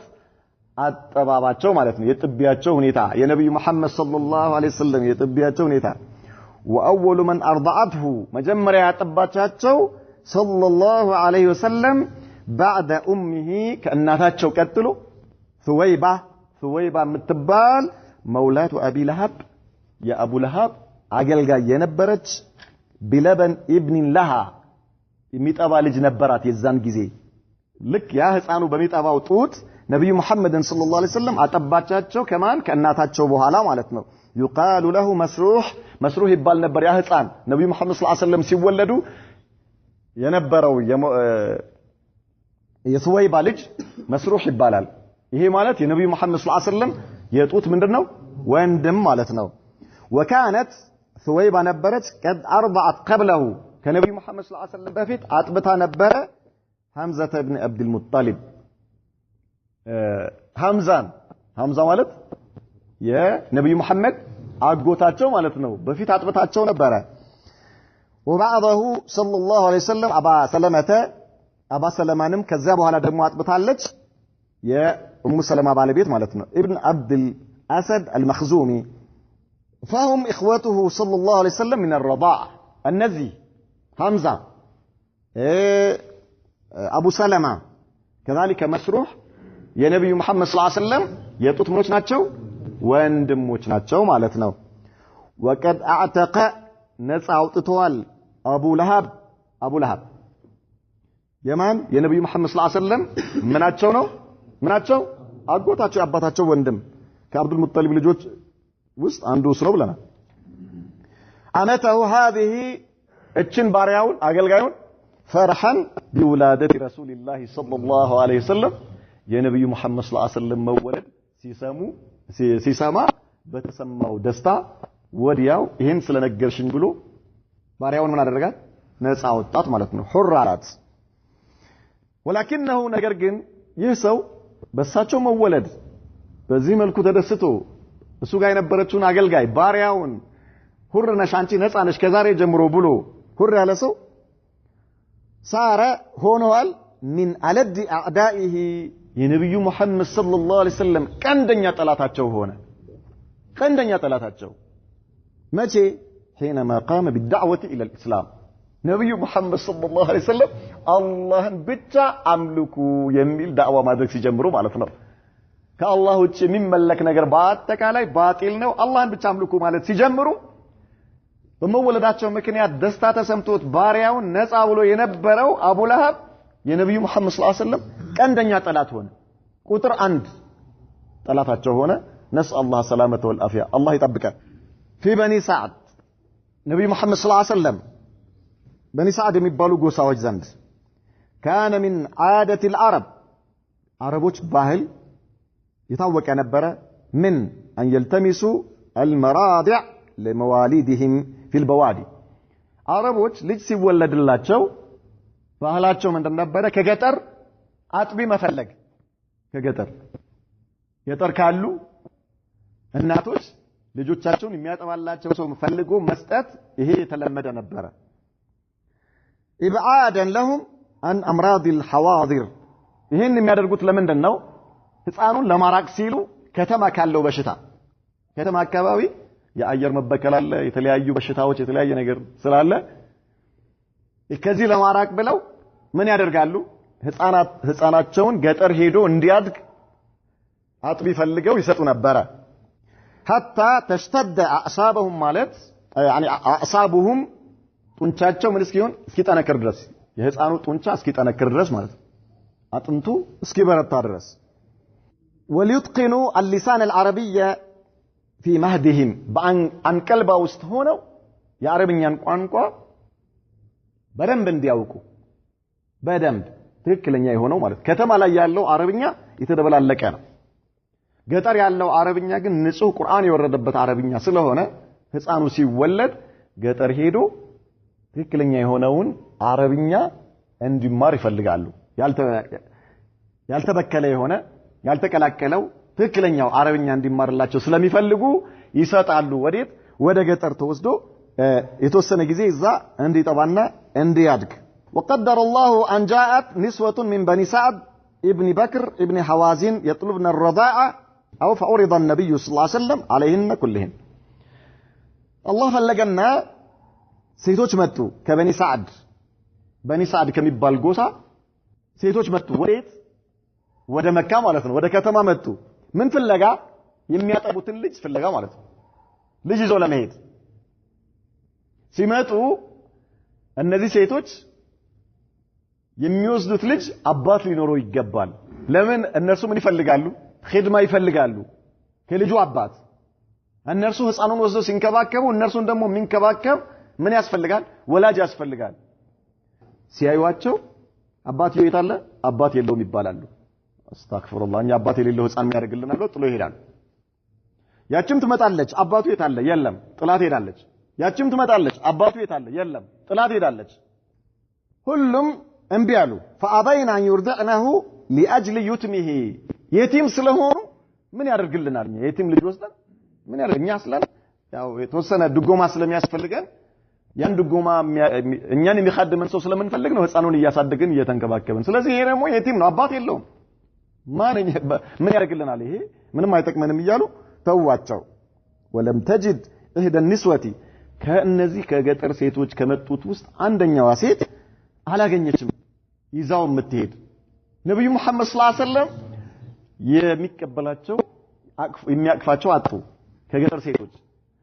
አጠባባቸው ማለት ነው የጥቢያቸው ሁኔታ የነብዩ መሐመድ ሰለላሁ ዐለይሂ ወሰለም የጥቢያቸው ሁኔታ واول من ارضعته መጀመሪያ ያጠባቻቸው ሰለላሁ ዐለይሂ ወሰለም بعد امه ከእናታቸው ቀጥሎ ثويبة የምትባል መውላቱ አቢ ለሃብ የአቡ ለሃብ አገልጋይ የነበረች ቢለበን ኢብን ለሃ የሚጠባ ልጅ ነበራት የዛን ጊዜ ልክ ያ ህፃኑ በሚጠባው ጡት ነብዩ መሐመድን ሰለላሁ ዐለይሂ ወሰለም አጠባቻቸው ከማን ከእናታቸው በኋላ ማለት ነው يقال له مسروح ይባል ነበር ያ ህፃን ነብዩ መሐመድ ሰለላሁ ዐለይሂ ወሰለም ሲወለዱ የነበረው የሱወይባ ልጅ መስሩህ ይባላል። ይሄ ማለት የነብዩ መሐመድ ሰለላሁ ዐለይሂ ወሰለም የጡት ምንድነው ወንድም ማለት ነው። ወካነት ሱወይባ ነበረች قد ارضعت قبله ከነብዩ መሐመድ ሰለላሁ ዐለይሂ ወሰለም በፊት አጥብታ ነበረ ሐምዛ ኢብኑ አብዱል ሙጠሊብ ሐምዛ ማለት የነብዩ መሐመድ አጎታቸው ማለት ነው። በፊት አጥብታቸው ነበረ። وبعضه صلى الله عليه وسلم አባ ሰለማንም ከዛ በኋላ ደግሞ አጥብታለች የኡሙ ሰለማ ባለቤት ማለት ነው። ኢብኑ አብዱል አሰድ አልመኽዙሚ فهم اخوته صلى الله عليه وسلم من الرضاعه النزي حمزه ابو سلمة كذلك مسروح የነብዩ መሐመድ ሰለላሁ ዐለይሂ ወሰለም የጡት ምኖች ናቸው ወንድሞች ናቸው ማለት ነው። وقد اعتق ነፃ አውጥቷል አቡ ለሃብ የማን የነብዩ መሐመድ ሰለላሁ ዐለይሂ ወሰለም ምናቸው አጎታቸው አባታቸው ወንድም ከአብዱል ሙጠሊብ ልጆች ውስጥ አንዱ ነው ብለናል። አመተሁ هذه እችን ባሪያውን አገልጋዩን ፈርሐን ቢውላደቲ ረሱልላህ ሰለላሁ ዐለይሂ ወሰለም የነብዩ መሐመድ ሰለላሁ ዐለይሂ ወሰለም መወለድ ሲሰማ በተሰማው ደስታ ወዲያው ይሄን ስለነገርሽኝ ብሎ ባሪያውን ምን አደረጋት ነፃ አወጣት ማለት ነው። ሁር አላት። ወላኪነሁ ነገር ግን ይህ ሰው በሳቸው መወለድ በዚህ መልኩ ተደስቶ እሱ ጋር የነበረችውን አገልጋይ ባሪያውን ሁር ነሽ አንቺ ነፃ ነሽ ከዛሬ ጀምሮ ብሎ ሁር ያለ ሰው ሳረ ሆነዋል ሚን አለድ አዕዳኢሂ የነብዩ መሐመድ ሰለላሁ ዐለይሂ ወሰለም ቀንደኛ ጠላታቸው ሆነ። ቀንደኛ ጠላታቸው መቼ حينما قام بالدعوة إلى الإسلام ነብዩ መሐመድ ሰለላሁ ዐለይሂ ወሰለም አላህን ብቻ አምልኩ የሚል ዳዕዋ ማድረግ ሲጀምሩ ማለት ነው። ከአላህ ውጭ የሚመለክ ነገር በአጠቃላይ ባጢል ነው፣ አላህን ብቻ አምልኩ ማለት ሲጀምሩ በመወለዳቸው ምክንያት ደስታ ተሰምቶት ባሪያውን ነፃ ብሎ የነበረው አቡ ለሃብ የነብዩ መሐመድ ሰለላሁ ዐለይሂ ወሰለም ቀንደኛ ጠላት ሆነ። ቁጥር 1 ጠላታቸው ሆነ። ነስአላህ ሰላመተ ወልአፊያ አላህ ይጠብቀን። في بني سعد ነብዩ መሐመድ ሰለላሁ ዐለይሂ ወሰለም በኒ ሰዓድ የሚባሉ ጎሳዎች ዘንድ كان من عادة العرب عربوች ባህል የታወቀ ነበረ من أن يلتمسوا المراضع لمواليدهم في البوادي عربوች ልጅ ሲወለድላቸው ባህላቸው ምንድን ነበረ ከገጠር አጥቢ መፈለግ ገጠር ካሉ እናቶች ልጆቻቸውን የሚያጠባላቸው ሰው ፈልጎ መስጠት ይሄ የተለመደ ነበረ። إبعادا لهم عن أمراض الحواضر ይሄን የሚያደርጉት ለምንድን ነው? ህፃኑን ለማራቅ ሲሉ ከተማ ካለው በሽታ ከተማ አካባቢ የአየር መበከል አለ፣ የተለያዩ በሽታዎች የተለያየ ነገር ስላለ ከዚህ ለማራቅ ብለው ምን ያደርጋሉ? ህፃናቸውን ገጠር ሄዶ እንዲያድግ አጥቢ ፈልገው ይሰጡ ነበረ። حتى تشتد أعصابهم ማለት يعني أعصابهم ጡንቻቸው ምን እስኪጠነክር ድረስ የህፃኑ ጡንቻ እስኪጠነክር ድረስ ማለት አጥንቱ እስኪበረታ ድረስ وليتقنوا اللسان العربية في مهدهم በአንቀልባ ውስጥ ሆነው የአረብኛን ቋንቋ በደንብ እንዲያውቁ በደንብ ትክክለኛ የሆነው ማለት ከተማ ላይ ያለው አረብኛ የተደበላለቀ ነው። ገጠር ያለው አረብኛ ግን ንጹህ ቁርአን የወረደበት አረብኛ ስለሆነ ህፃኑ ሲወለድ ገጠር ሄዶ ትክክለኛ የሆነውን አረብኛ እንዲማር ይፈልጋሉ። ያልተበከለ የሆነ ያልተቀላቀለው ትክክለኛው አረብኛ እንዲማርላቸው ስለሚፈልጉ ይሰጣሉ። ወዴት? ወደ ገጠር ተወስዶ የተወሰነ ጊዜ እዛ እንዲጠባና እንዲያድግ وقدر الله أن جاءت نسوة من بني سعد ابن بكر ابن حوازن يطلبن الرضاعة أو فعرض النبي صلى الله عليه وسلم عليهن كلهن الله فلقنا ሴቶች መጡ ከበኒ ሰዓድ ከሚባል ጎሳ ሴቶች መጡ። ወዴት? ወደ መካ ማለት ነው። ወደ ከተማ መጡ። ምን ፍለጋ? የሚያጠቡትን ልጅ ፍለጋ ማለት ነው። ልጅ ይዘው ለመሄድ ሲመጡ እነዚህ ሴቶች የሚወስዱት ልጅ አባት ሊኖረው ይገባል። ለምን? እነርሱ ምን ይፈልጋሉ? ኺድማ ይፈልጋሉ ከልጁ አባት። እነርሱ ህፃኑን ወስደው ሲንከባከቡ እነርሱን ደግሞ የሚንከባከብ ምን ያስፈልጋል? ወላጅ ያስፈልጋል። ሲያዩዋቸው አባትየው የት አለ? አባት የለውም ይባላሉ። አስተግፍሩላህ እኛ አባት የሌለው ህፃን የሚያደርግልናል ጥሎ ይሄዳል። ያችም ትመጣለች አባቱ የት አለ? የለም ጥላት ሄዳለች። ያችም ትመጣለች አባቱ የት አለ? የለም ጥላት ሄዳለች። ሁሉም እምቢ አሉ። فأبين أن يرضعنه لأجل يتمه የቲም ስለሆኑ ምን ያደርግልናል? የቲም ልጅ ወስደን ምን ያደርግ? እኛ አስለን ያው የተወሰነ ድጎማ ስለሚያስፈልገን ያን ድጎማ እኛን የሚخدመን ሰው ስለምንፈልግ ነው ህፃኑን እያሳደግን እየተንከባከብን። ስለዚህ ይሄ ደግሞ የቲም ነው አባት የለውም። ምን ያደርግልናል? ይሄ ምንም አይጠቅመንም እያሉ ተዋቸው። ወለም ተጅድ እህደ ንስወቲ ከእነዚህ ከገጠር ሴቶች ከመጡት ውስጥ አንደኛዋ ሴት አላገኘችም ይዛው የምትሄድ ነብዩ መሐመድ ሰለላሁ ዐለይሂ ወሰለም የሚቀበላቸው የሚያቅፋቸው አጡ ከገጠር ሴቶች።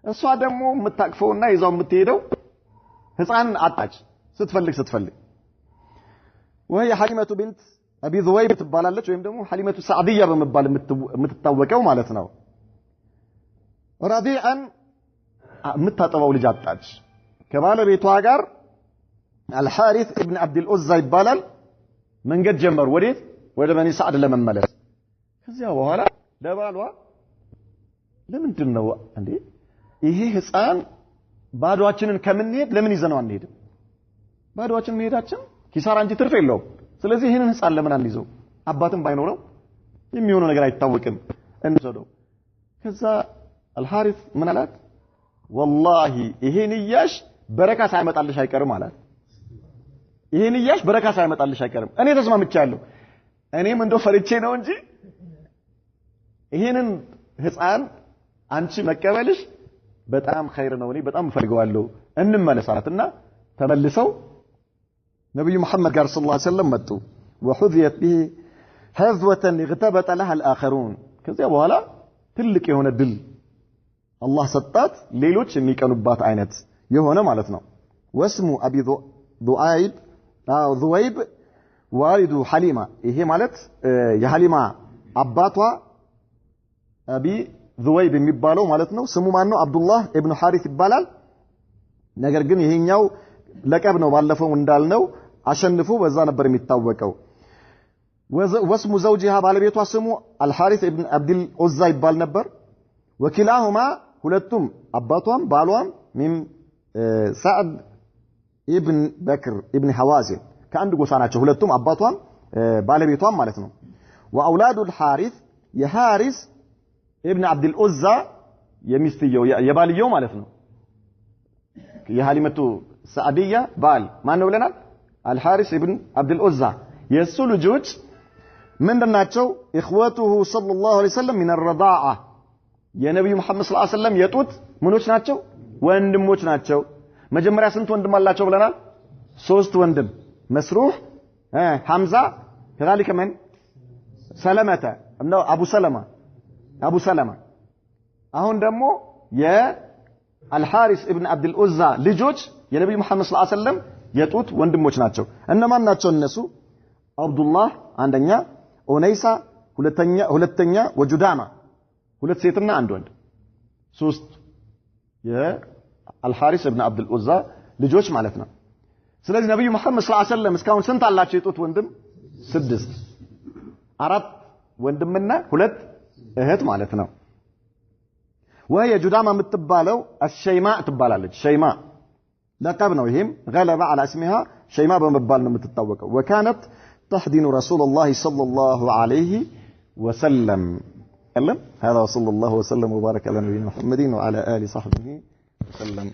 እሷ ደግሞ የምታቅፈውና ይዛው የምትሄደው ህፃን አጣች ስትፈልግ وهي حليمة بنت أبي ذويب ትባላለች ወይም ደግሞ حليمة سعدية በመባል የምትታወቀው ማለት ነው። ረዲዓን የምታጠባው ልጅ አጣች። ከባለቤቷ ጋር አልሐሪስ ኢብኑ አብዱል ዑዛ ይባላል መንገድ ጀመሩ። ወዴት? ወደ በኒ ሰዓድ ለመመለስ። ከዚያ በኋላ ለባሏ ለምንድን ነው እንዴ ይሄ ህፃን ባዶአችንን ከምንሄድ ለምን ይዘነው አንሄድም? ባዶአችንን መሄዳችን ኪሳራ እንጂ ትርፍ የለውም። ስለዚህ ይሄንን ህፃን ለምን አንይዘው? አባትም ባይኖረው የሚሆነው ነገር አይታወቅም እንሰደው። ከዛ አልሐሪስ ምን አላት? ወላሂ ይሄን ይያሽ በረካ ሳይመጣልሽ አይቀርም አላት። ይሄን ይያሽ በረካ ሳይመጣልሽ አይቀርም። እኔ ተስማምቻለሁ። እኔም እንደው ፈርቼ ነው እንጂ ይሄንን ህፃን አንቺ መቀበልሽ በጣም ኸይር ነው። እኔ በጣም ፈልገዋለሁ እንመለስ አላትና ተመልሰው ነብዩ መሐመድ ጋር ሰለላሁ ዐለይሂ ወሰለም መጡ። وحذيت به حذوة اغتبط لها الآخرون ከዚያ በኋላ ትልቅ የሆነ ድል አላህ ሰጣት ሌሎች የሚቀኑባት አይነት የሆነ ማለት ነው። ወስሙ አቢ ذويب والد حليمة ይሄ ማለት የሐሊማ አባቷ አቢ ذويب የሚባለው ማለት ነው። ስሙ ማን ነው? አብዱላህ ኢብኑ ሐሪስ ይባላል። ነገር ግን ይሄኛው ለቀብ ነው። ባለፈው እንዳልነው አሸንፉ በዛ ነበር የሚታወቀው። ወስሙ ዘውጂሃ ባለቤቷ ስሙ አልሐሪስ ኢብኑ አብዱል ዑዛ ይባል ነበር። ወኪላሁማ ሁለቱም አባቷም ባሏም ሚን ሰዕድ ኢብን በክር ኢብን ሐዋዚን ከአንድ ጎሳ ናቸው። ሁለቱም አባቷም ባለቤቷም ማለት ነው። ወአውላዱ አልሐሪስ የሐሪስ ኢብን አብዱል ዑዛ የሚስትየው የባልየው ማለት ነው። የሐሊመቱ ሰዓዲያ ባል ማን ነው ብለናል? አልሐሪስ ኢብን አብዱል ዑዛ የሱ ልጆች ምንድናቸው? ኢኽወቱሁ ሰለላሁ ዐለይሂ ወሰለም ሚን الرضاعة የነብዩ መሐመድ ሰለላሁ ዐለይሂ ወሰለም የጡት ምኖች ናቸው? ወንድሞች ናቸው። መጀመሪያ ስንት ወንድም አላቸው ብለናል? 3 ወንድም መስሩህ ሐምዛ كذلك من ሰለመተ ነው አቡ ሰለማ አሁን ደግሞ የአልሐሪስ ኢብን አብዱል ዑዛ ልጆች የነብዩ መሐመድ ሰለላሁ ዐለይሂ ወሰለም የጡት ወንድሞች ናቸው። እነማን ናቸው እነሱ? አብዱላህ አንደኛ፣ ኡነይሳ ሁለተኛ፣ ወጁዳማ ሁለት ሴትና አንድ ወንድ 3 የአልሐሪስ ኢብን አብዱል ዑዛ ልጆች ማለት ነው። ስለዚህ ነብዩ መሐመድ ሰለላሁ ዐለይሂ ወሰለም እስካሁን ስንት አላቸው የጡት ወንድም? 6 4 ወንድምና 2 እህት ማለት ነው። وهي جدامة የምትባለው الشيماء ትባላለች። شيماء لقب ነው። ይሄም غلب على اسمها شيماء በመባል ነው የምትታወቀው። وكانت تحضن رسول الله صلى الله عليه وسلم هذا وصلى الله وسلم وبارك على نبينا محمد وعلى آله صحبه وسلم.